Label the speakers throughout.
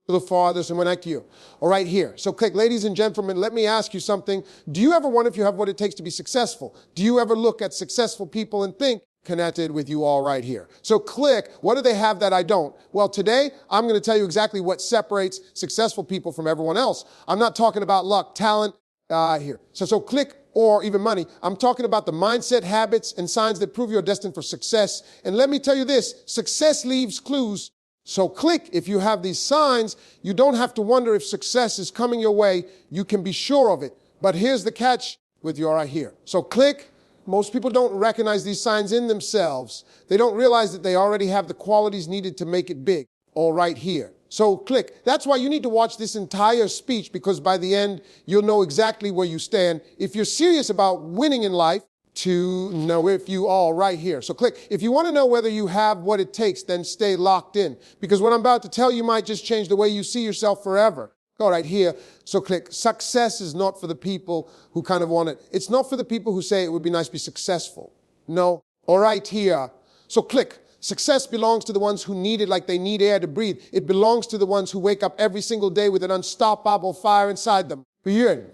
Speaker 1: Look for others and connect to you. All right, here. So click, ladies and gentlemen, let me ask you something. Do you ever wonder if you have what it takes to be successful? Do you ever look at successful people and think, connected with you all right here? So click, what do they have that I don't? Well, today, I'm going to tell you exactly what separates successful people from everyone else. I'm not talking about luck, talent, here. So click, or even money. I'm talking about the mindset, habits, and signs that prove you're destined for success. And let me tell you this, success leaves clues. So click, if you have these signs, you don't have to wonder if success is coming your way. You can be sure of it. But here's the catch with you right here. So click, most people don't recognize these signs in themselves. They don't realize that they already have the qualities needed to make it big. All right here. So click. That's why you need to watch this entire speech, because by the end, you'll know exactly where you stand. If you're serious about winning in life, to know if you all right here. So click. If you want to know whether you have what it takes, then stay locked in, because what I'm about to tell you might just change the way you see yourself forever. Go right here. So click. Success is not for the people who kind of want it. It's not for the people who say it would be nice to be successful. No. All right here. So click. Success belongs to the ones who need it like they need air to breathe. It belongs to the ones who wake up every single day with an unstoppable fire inside them.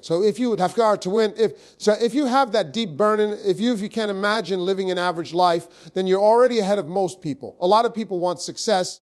Speaker 1: So if you would have got to win, if you have that deep burning, if you can't imagine living an average life, then you're already ahead of most people. A lot of people want success.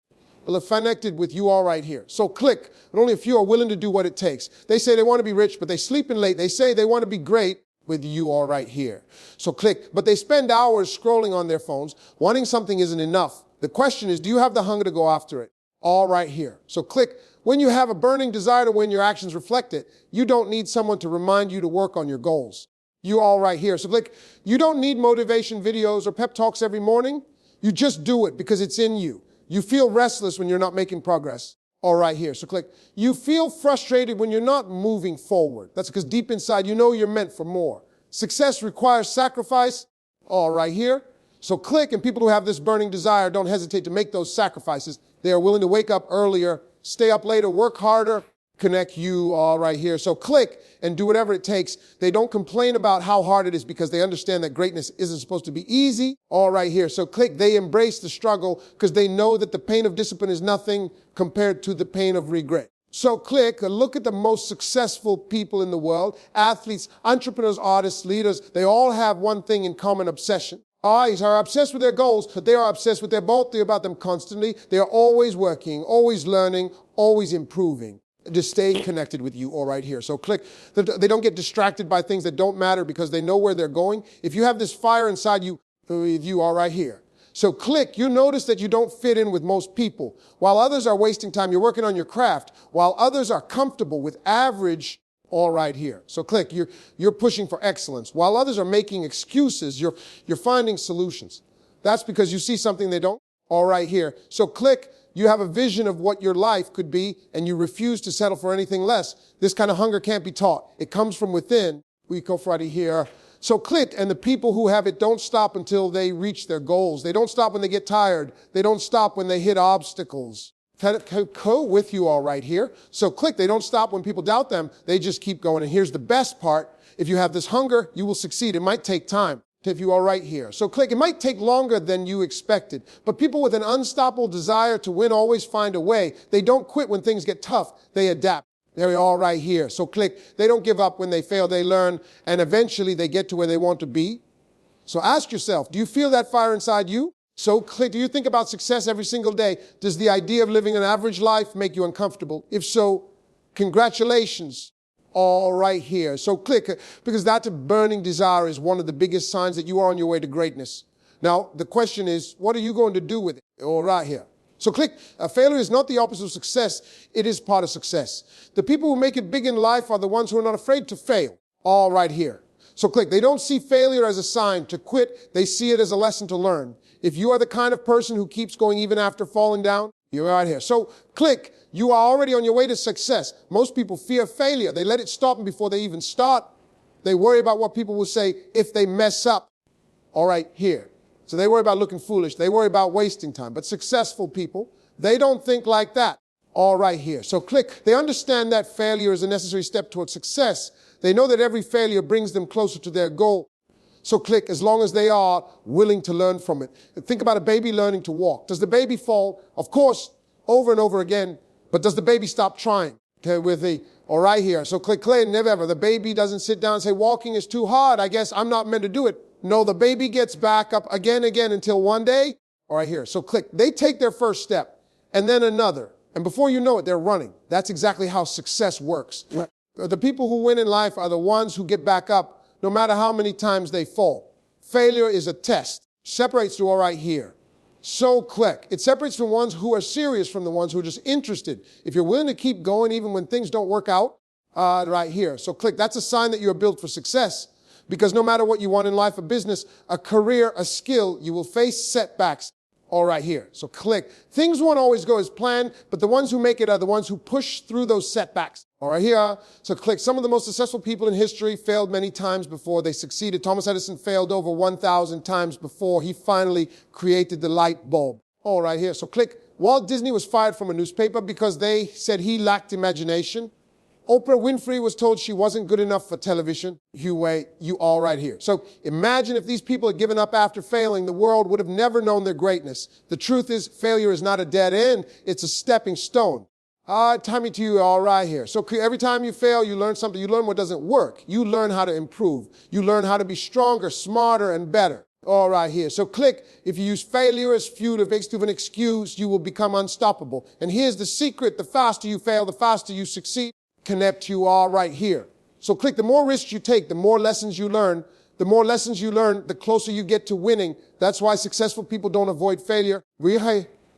Speaker 1: Well, if connected with you all right here. So click, and only a few are willing to do what it takes. They say they want to be rich, but they sleep in late. They say they want to be great with you all right here. So click, but they spend hours scrolling on their phones. Wanting something isn't enough. The question is, do you have the hunger to go after it? All right here. So click. When you have a burning desire to win, your actions reflect it. You don't need someone to remind you to work on your goals. You all right here. So click. You don't need motivation videos or pep talks every morning. You just do it because it's in you. You feel restless when you're not making progress. All right here. So click. You feel frustrated when you're not moving forward. That's because deep inside you know you're meant for more. Success requires sacrifice. All right here. So click, and people who have this burning desire don't hesitate to make those sacrifices. They are willing to wake up earlier, stay up later, work harder, connect you all right here. So click and do whatever it takes. They don't complain about how hard it is because they understand that greatness isn't supposed to be easy. All right here. So click. They embrace the struggle because they know that the pain of discipline is nothing compared to the pain of regret. So click, look at the most successful people in the world, athletes, entrepreneurs, artists, leaders. They all have one thing in common: obsession. Eyes are obsessed with their goals, but they are obsessed with their both. They're about them constantly. They are always working, always learning, always improving. To stay connected with you all right here. So click. They don't get distracted by things that don't matter because they know where they're going. If you have this fire inside you, with you all right here. So click. You notice that you don't fit in with most people. While others are wasting time, you're working on your craft. While others are comfortable with average, all right here. So click. You're pushing for excellence. While others are making excuses, you're finding solutions. That's because you see something they don't. All right here. So click. You have a vision of what your life could be, and you refuse to settle for anything less. This kind of hunger can't be taught. It comes from within. We go Friday here. So click, and the people who have it don't stop until they reach their goals. They don't stop when they get tired. They don't stop when they hit obstacles. Co with you all right here. So click. They don't stop when people doubt them. They just keep going. And here's the best part. If you have this hunger, you will succeed. It might take time. If you are right here. So click. It might take longer than you expected, but people with an unstoppable desire to win always find a way. They don't quit when things get tough. They adapt. They're all right here. So click. They don't give up when they fail. They learn, and eventually they get to where they want to be. So ask yourself, do you feel that fire inside you? So click. Do you think about success every single day? Does the idea of living an average life make you uncomfortable? If so, congratulations. All right here. So click, because that burning desire is one of the biggest signs that you are on your way to greatness. Now, the question is, what are you going to do with it? All right here. So click. Failure is not the opposite of success. It is part of success. The people who make it big in life are the ones who are not afraid to fail. All right here. So click. They don't see failure as a sign to quit. They see it as a lesson to learn. If you are the kind of person who keeps going even after falling down, you're right here. So click. You are already on your way to success. Most people fear failure. They let it stop them before they even start. They worry about what people will say if they mess up. All right, here. So they worry about looking foolish. They worry about wasting time. But successful people, they don't think like that. All right, here. So click. They understand that failure is a necessary step towards success. They know that every failure brings them closer to their goal. So click, as long as they are willing to learn from it. Think about a baby learning to walk. Does the baby fall? Of course, over and over again. But does the baby stop trying? Okay, with the, all right here. So click, never ever. The baby doesn't sit down and say, walking is too hard. I guess I'm not meant to do it. No, the baby gets back up again until one day, all right here. So click, they take their first step and then another. And before you know it, they're running. That's exactly how success works. Right. The people who win in life are the ones who get back up no matter how many times they fall. Failure is a test. Separates you all right here. So click. It separates the ones who are serious from the ones who are just interested. If you're willing to keep going even when things don't work out, right here. So click. That's a sign that you're built for success. Because no matter what you want in life, a business, a career, a skill, you will face setbacks. All right here. So click. Things won't always go as planned, but the ones who make it are the ones who push through those setbacks. All right here. So click. Some of the most successful people in history failed many times before they succeeded. Thomas Edison failed over 1,000 times before he finally created the light bulb. All right here. So click. Walt Disney was fired from a newspaper because they said he lacked imagination. Oprah Winfrey was told she wasn't good enough for television. You all right here. So imagine if these people had given up after failing, the world would have never known their greatness. The truth is, failure is not a dead end. It's a stepping stone. Timing to you all right here. So every time you fail, you learn something. You learn what doesn't work. You learn how to improve. You learn how to be stronger, smarter, and better. All right here. So click. If you use failure as fuel, if it's an excuse, you will become unstoppable. And here's the secret. The faster you fail, the faster you succeed. Connect to you all right here. So click, the more risks you take, the more lessons you learn. The more lessons you learn, the closer you get to winning. That's why successful people don't avoid failure.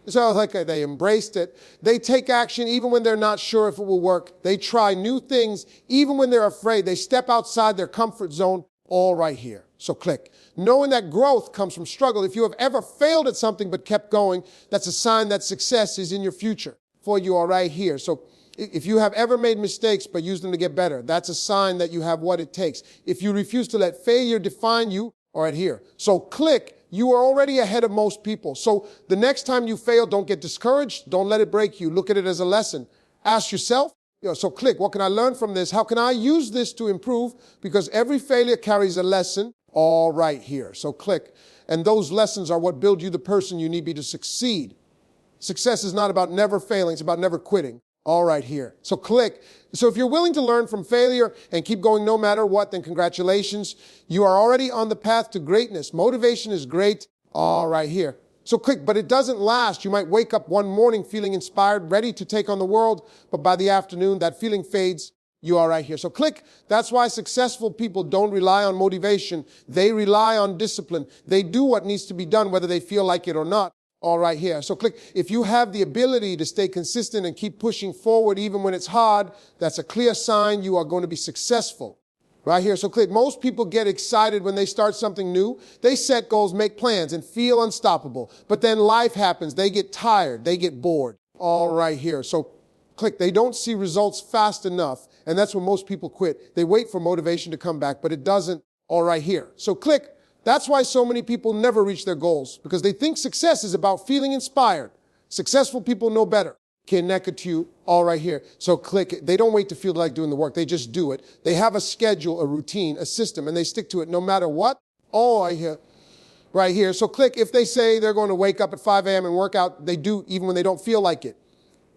Speaker 1: So like they embraced it. They take action even when they're not sure if it will work. They try new things even when they're afraid. They step outside their comfort zone, all right here. So click. Knowing that growth comes from struggle. If you have ever failed at something but kept going, that's a sign that success is in your future for you all right here. So if you have ever made mistakes but used them to get better, that's a sign that you have what it takes. If you refuse to let failure define you, all right here. So click, you are already ahead of most people. So the next time you fail, don't get discouraged. Don't let it break you. Look at it as a lesson. Ask yourself, so click, what can I learn from this? How can I use this to improve? Because every failure carries a lesson, all right here. So click. And those lessons are what build you the person you need to be to succeed. Success is not about never failing. It's about never quitting. All right here. So click. So if you're willing to learn from failure and keep going no matter what, then congratulations. You are already on the path to greatness. Motivation is great. All right here. So click, but it doesn't last. You might wake up one morning feeling inspired, ready to take on the world, but by the afternoon, that feeling fades. You are right here. So click. That's why successful people don't rely on motivation. They rely on discipline. They do what needs to be done, whether they feel like it or not. All right here. So click. If you have the ability to stay consistent and keep pushing forward even when it's hard, that's a clear sign you are going to be successful. Right here. So click. Most people get excited when they start something new. They set goals, make plans, and feel unstoppable. But then life happens. They get tired. They get bored. All right here. So click. They don't see results fast enough. And that's when most people quit. They wait for motivation to come back, but it doesn't. All right here. So click. That's why so many people never reach their goals, because they think success is about feeling inspired. Successful people know better. Connected to you all right here. So click. They don't wait to feel like doing the work. They just do it. They have a schedule, a routine, a system, and they stick to it no matter what. Oh, I hear. Right here. So click. If they say they're going to wake up at 5 a.m. and work out, they do even when they don't feel like it.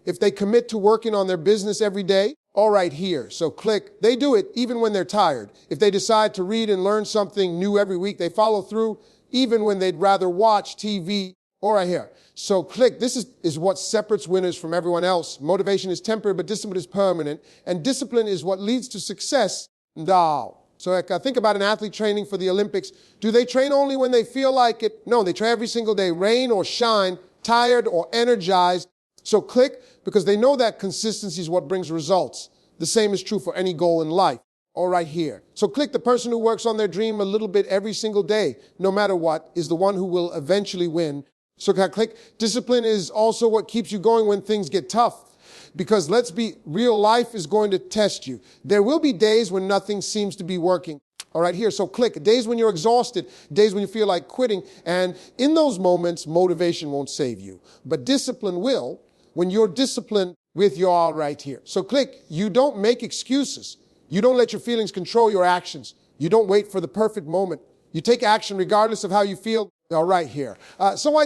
Speaker 1: If they commit to working on their business every day, all right here. So click. They do it even when they're tired. If they decide to read and learn something new every week, they follow through even when they'd rather watch TV. All right here. So click. This is what separates winners from everyone else. Motivation is temporary, but discipline is permanent. And discipline is what leads to success. Now, so think about an athlete training for the Olympics. Do they train only when they feel like it? No, they train every single day, rain or shine, tired or energized. So click, because they know that consistency is what brings results. The same is true for any goal in life. All right here. So click. The person who works on their dream a little bit every single day, no matter what, is the one who will eventually win. So click. Discipline is also what keeps you going when things get tough. Because let's be real, life is going to test you. There will be days when nothing seems to be working. All right here. So click. Days when you're exhausted, days when you feel like quitting. And in those moments, motivation won't save you. But discipline will. When you're disciplined with your all right here. So click. You don't make excuses. You don't let your feelings control your actions. You don't wait for the perfect moment. You take action regardless of how you feel. All right here. That's why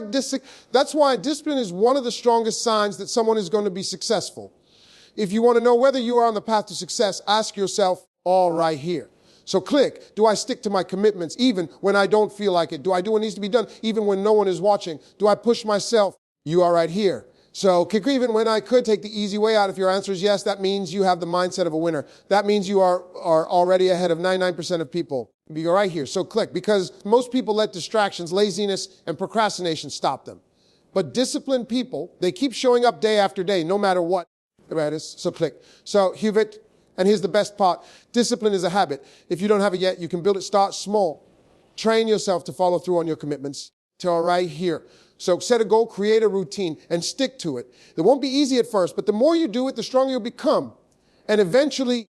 Speaker 1: discipline is one of the strongest signs that someone is going to be successful. If you want to know whether you are on the path to success, ask yourself all right here. So click, do I stick to my commitments even when I don't feel like it? Do I do what needs to be done even when no one is watching? Do I push myself? You are right here. So click even when I could take the easy way out. If your answer is yes, that means you have the mindset of a winner. That means you are already ahead of 99% of people. You're right here. So click, because most people let distractions, laziness, and procrastination stop them. But disciplined people, they keep showing up day after day, no matter what. There it is. So click. So Hubert, and here's the best part. Discipline is a habit. If you don't have it yet, you can build it. Start small. Train yourself to follow through on your commitments. To right here. So set a goal, create a routine, and stick to it. It won't be easy at first, but the more you do it, the stronger you'll become. And eventually,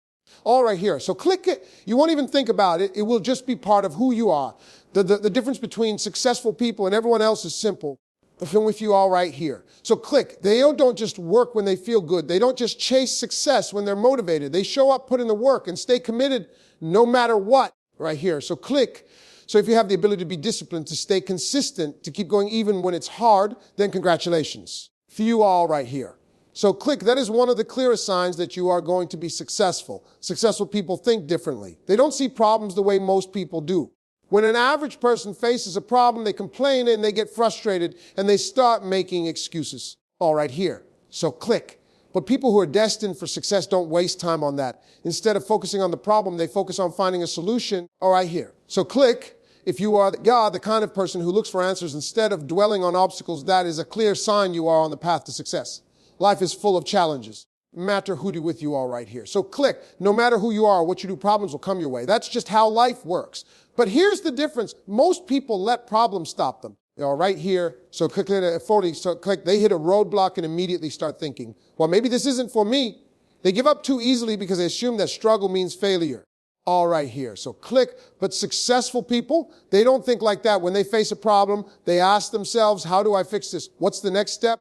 Speaker 1: all right here. So click it. You won't even think about it. It will just be part of who you are. The difference between successful people and everyone else is simple. I'm with you all right here. So click. They don't just work when they feel good. They don't just chase success when they're motivated. They show up, put in the work, and stay committed no matter what. Right here. So click. So if you have the ability to be disciplined, to stay consistent, to keep going even when it's hard, then congratulations. For you all right here. So click. That is one of the clearest signs that you are going to be successful. Successful people think differently. They don't see problems the way most people do. When an average person faces a problem, they complain and they get frustrated and they start making excuses. All right here. So click. But people who are destined for success don't waste time on that. Instead of focusing on the problem, they focus on finding a solution. All right here. So click. If you are the kind of person who looks for answers instead of dwelling on obstacles, that is a clear sign you are on the path to success. Life is full of challenges. No matter who with you all right here. So click. No matter who you are or what you do, problems will come your way. That's just how life works. But here's the difference. Most people let problems stop them. All right here. So click at 40. So click. They hit a roadblock and immediately start thinking, well, maybe this isn't for me. They give up too easily because they assume that struggle means failure. All right here. So click. But successful people, they don't think like that. When they face a problem, they ask themselves, how do I fix this? What's the next step?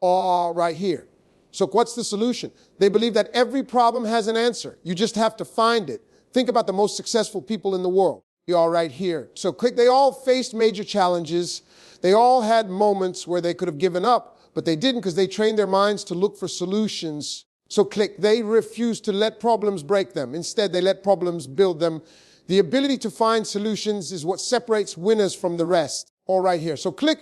Speaker 1: All right here. So what's the solution? They believe that every problem has an answer. You just have to find it. Think about the most successful people in the world. You're all right here. So click. They all faced major challenges. They all had moments where they could have given up, but they didn't because they trained their minds to look for solutions. So click. They refused to let problems break them. Instead, they let problems build them. The ability to find solutions is what separates winners from the rest. All right here. So click.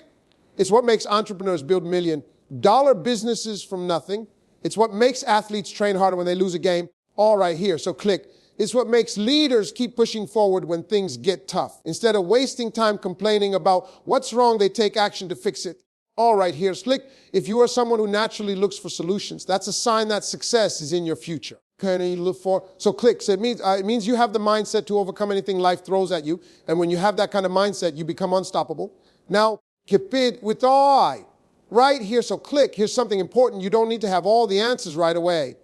Speaker 1: It's what makes entrepreneurs build million-dollar businesses from nothing. It's what makes athletes train harder when they lose a game. All right here. So click. It's what makes leaders keep pushing forward when things get tough. Instead of wasting time complaining about what's wrong, they take action to fix it. All right, here's click. If you are someone who naturally looks for solutions, that's a sign that success is in your future. Okay, you look for, so click. So it means you have the mindset to overcome anything life throws at you. And when you have that kind of mindset, you become unstoppable. Now, keep it with eye. Right here, so click. Here's something important. You don't need to have all the answers right away.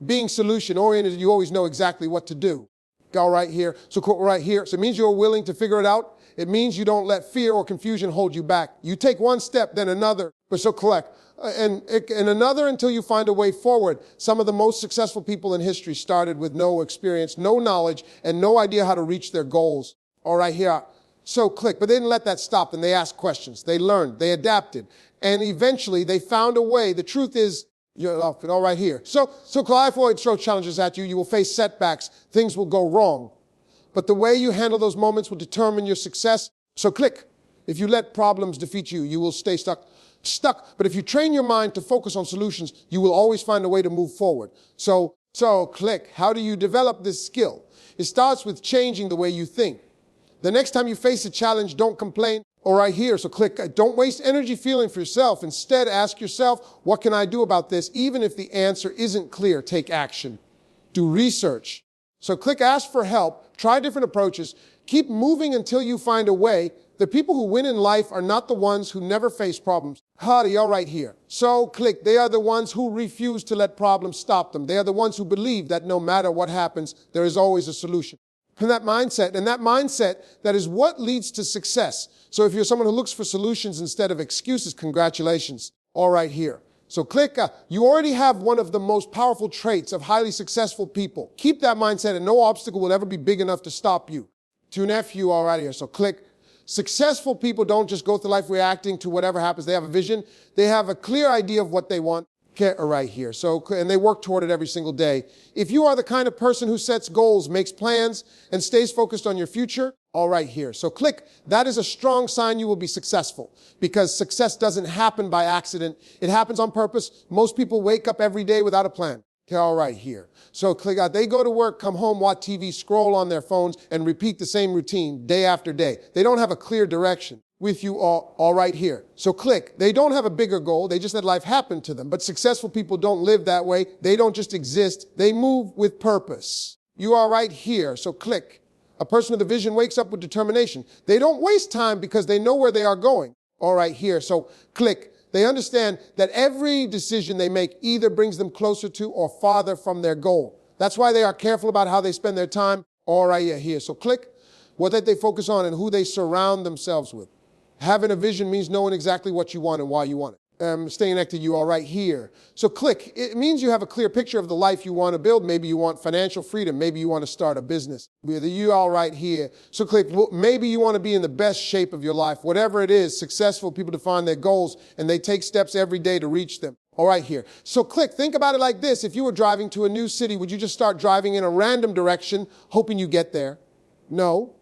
Speaker 1: Being solution-oriented, you always know exactly what to do. Go right here. So right here. So it means you're willing to figure it out. It means you don't let fear or confusion hold you back. You take one step, then another. But so collect. And another until you find a way forward. Some of the most successful people in history started with no experience, no knowledge, and no idea how to reach their goals. All right here. So click. But they didn't let that stop them. They asked questions. They learned. They adapted. And eventually they found a way. The truth is, you're off it all right here. So life will throw challenges at you. You will face setbacks. Things will go wrong. But the way you handle those moments will determine your success. So click. If you let problems defeat you, you will stay stuck. But if you train your mind to focus on solutions, you will always find a way to move forward. So click. How do you develop this skill? It starts with changing the way you think. The next time you face a challenge, don't complain. All right here. So click. Don't waste energy feeling for yourself. Instead, ask yourself, what can I do about this? Even if the answer isn't clear, take action. Do research. So click, ask for help. Try different approaches. Keep moving until you find a way. The people who win in life are not the ones who never face problems. Hardy, all right here. So click. They are the ones who refuse to let problems stop them. They are the ones who believe that no matter what happens, there is always a solution. And that mindset, that is what leads to success. So if you're someone who looks for solutions instead of excuses, congratulations. All right here. So click. You already have one of the most powerful traits of highly successful people. Keep that mindset and no obstacle will ever be big enough to stop you. To an F you all right here. So click. Successful people don't just go through life reacting to whatever happens. They have a vision. They have a clear idea of what they want. Okay, right here. So, and they work toward it every single day. If you are the kind of person who sets goals, makes plans, and stays focused on your future, all right here. So click. That is a strong sign you will be successful, because success doesn't happen by accident. It happens on purpose. Most people wake up every day without a plan. Okay, all right here. So click out. They go to work, come home, watch TV, scroll on their phones, and repeat the same routine day after day. They don't have a clear direction. With you all right here. So click. They don't have a bigger goal. They just let life happen to them. But successful people don't live that way. They don't just exist. They move with purpose. You are right here. So click. A person with a vision wakes up with determination. They don't waste time because they know where they are going. All right here. So click. They understand that every decision they make either brings them closer to or farther from their goal. That's why they are careful about how they spend their time. All right here. So click. What that they focus on and who they surround themselves with. Having a vision means knowing exactly what you want and why you want it. Staying connected, you are right here. So click. It means you have a clear picture of the life you want to build. Maybe you want financial freedom. Maybe you want to start a business. You all right here. So click. Maybe you want to be in the best shape of your life. Whatever it is, successful people define their goals and they take steps every day to reach them. All right here. So click. Think about it like this. If you were driving to a new city, would you just start driving in a random direction, hoping you get there? No.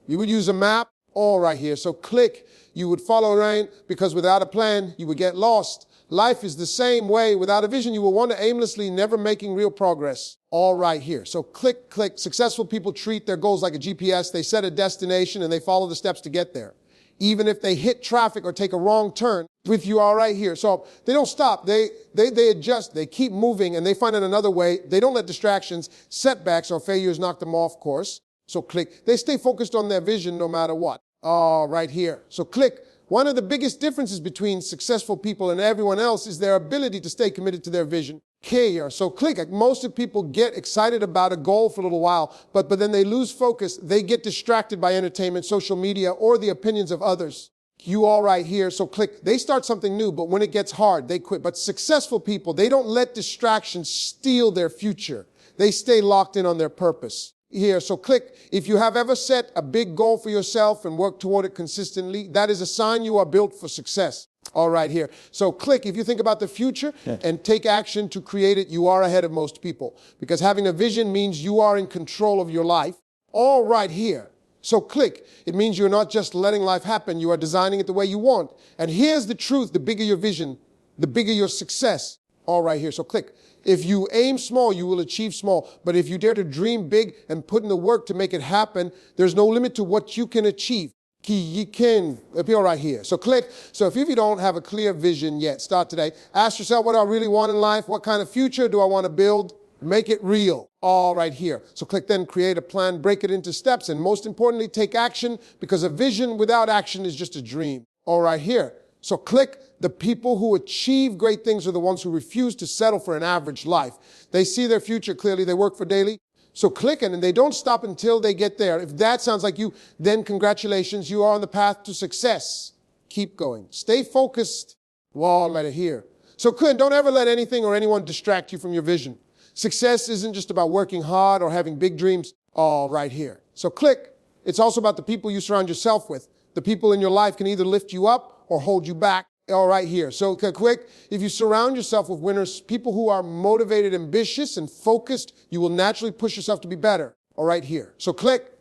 Speaker 1: You would use a map. All right here. So click. You would follow around, because without a plan, you would get lost. Life is the same way. Without a vision, you will wander aimlessly, never making real progress. All right here. So click, click. Successful people treat their goals like a GPS. They set a destination and they follow the steps to get there. Even if they hit traffic or take a wrong turn, with you all right here. So they don't stop. They adjust. They keep moving and they find another way. They don't let distractions, setbacks, or failures knock them off course. So click. They stay focused on their vision no matter what. Right here. So click. One of the biggest differences between successful people and everyone else is their ability to stay committed to their vision. Care. So click. Most of people get excited about a goal for a little while, but then they lose focus. They get distracted by entertainment, social media, or the opinions of others. You all right here. So click. They start something new, but when it gets hard, they quit. But successful people, they don't let distractions steal their future. They stay locked in on their purpose. Here, so click. If you have ever set a big goal for yourself and worked toward it consistently, that is a sign you are built for success. All right here. So click. If you think about the future and take action to create it, you are ahead of most people, because having a vision means you are in control of your life. All right here. So click. It means you're not just letting life happen. You are designing it the way you want. And here's the truth. The bigger your vision, the bigger your success. All right here. So click. If you aim small, you will achieve small. But if you dare to dream big and put in the work to make it happen, there's no limit to what you can achieve. You can appear right here. So click. So if you don't have a clear vision yet, start today. Ask yourself, what do I really want in life? What kind of future do I want to build? Make it real. All right here. So click, then create a plan, break it into steps, and most importantly, take action, because a vision without action is just a dream. All right here. So click. The people who achieve great things are the ones who refuse to settle for an average life. They see their future clearly. They work for daily. So click it, and they don't stop until they get there. If that sounds like you, then congratulations. You are on the path to success. Keep going. Stay focused. Well, right here. So don't ever let anything or anyone distract you from your vision. Success isn't just about working hard or having big dreams. All right here. So click. It's also about the people you surround yourself with. The people in your life can either lift you up or hold you back. All right here. So quick, if you surround yourself with winners, people who are motivated, ambitious, and focused, you will naturally push yourself to be better. All right here. So click.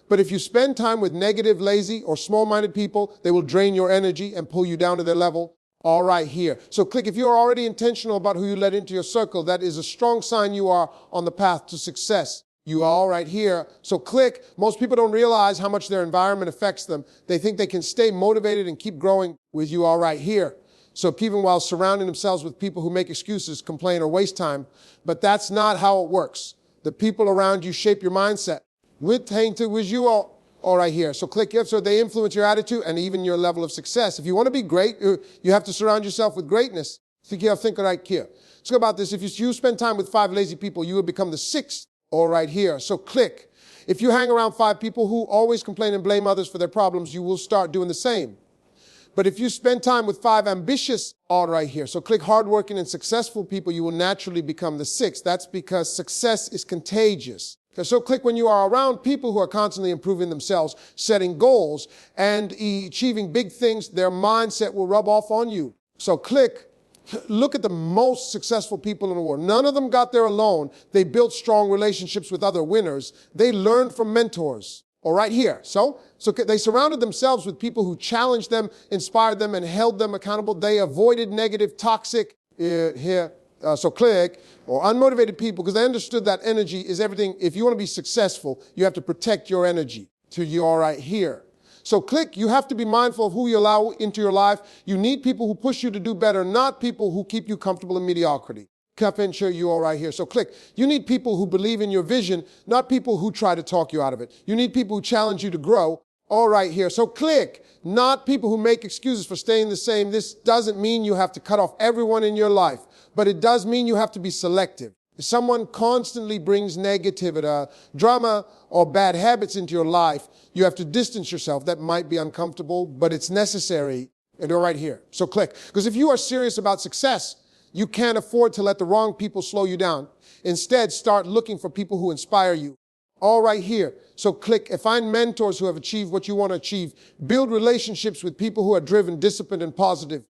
Speaker 1: But if you spend time with negative, lazy, or small-minded people, they will drain your energy and pull you down to their level. All right here. So click. If you're already intentional about who you let into your circle, that is a strong sign you are on the path to success. You are all right here. So click. Most people don't realize how much their environment affects them. They think they can stay motivated and keep growing with you all right here. So even while surrounding themselves with people who make excuses, complain, or waste time. But that's not how it works. The people around you shape your mindset. With you all right here. So click here. So they influence your attitude and even your level of success. If you want to be great, you have to surround yourself with greatness. Think right here. Let's go about this. If you spend time with 5 lazy people, you will become the 6th. All right here. So click. If you hang around 5 people who always complain and blame others for their problems, you will start doing the same. But if you spend time with 5 ambitious, all right here. So click, hardworking and successful people, you will naturally become the 6th. That's because success is contagious. Okay, so click, when you are around people who are constantly improving themselves, setting goals, and achieving big things, their mindset will rub off on you. So click, look at the most successful people in the world. None of them got there alone. They built strong relationships with other winners. They learned from mentors. All right, here. So they surrounded themselves with people who challenged them, inspired them, and held them accountable. They avoided negative, toxic, click, or unmotivated people, because they understood that energy is everything. If you want to be successful, you have to protect your energy. To you all right here. So click, you have to be mindful of who you allow into your life. You need people who push you to do better, not people who keep you comfortable in mediocrity. Cup and sure you all right here. So click, you need people who believe in your vision, not people who try to talk you out of it. You need people who challenge you to grow. All right here. So click, not people who make excuses for staying the same. This doesn't mean you have to cut off everyone in your life, but it does mean you have to be selective. If someone constantly brings negativity, drama, or bad habits into your life, you have to distance yourself. That might be uncomfortable, but it's necessary. And you're right here. So click. Because if you are serious about success, you can't afford to let the wrong people slow you down. Instead, start looking for people who inspire you. All right here. So click, find mentors who have achieved what you want to achieve. Build relationships with people who are driven, disciplined, and positive.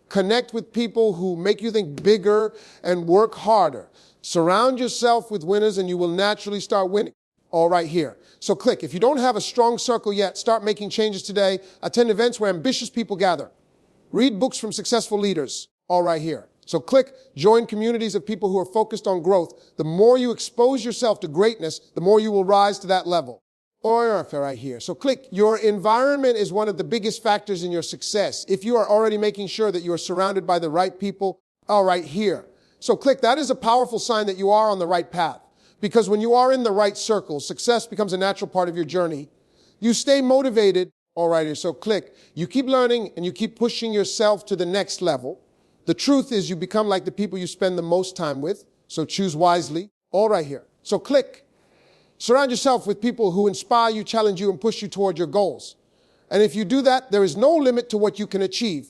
Speaker 1: Connect with people who make you think bigger and work harder. Surround yourself with winners and you will naturally start winning. All right here. So click, if you don't have a strong circle yet, start making changes today. Attend events where ambitious people gather. Read books from successful leaders. All right here. So click, join communities of people who are focused on growth. The more you expose yourself to greatness, the more you will rise to that level. Or right here. So click, your environment is one of the biggest factors in your success. If you are already making sure that you are surrounded by the right people, all right here. So click, that is a powerful sign that you are on the right path. Because when you are in the right circle, success becomes a natural part of your journey. You stay motivated, all right here. So click, you keep learning and you keep pushing yourself to the next level. The truth is you become like the people you spend the most time with. So choose wisely, all right here. So click, surround yourself with people who inspire you, challenge you, and push you toward your goals. And if you do that, there is no limit to what you can achieve.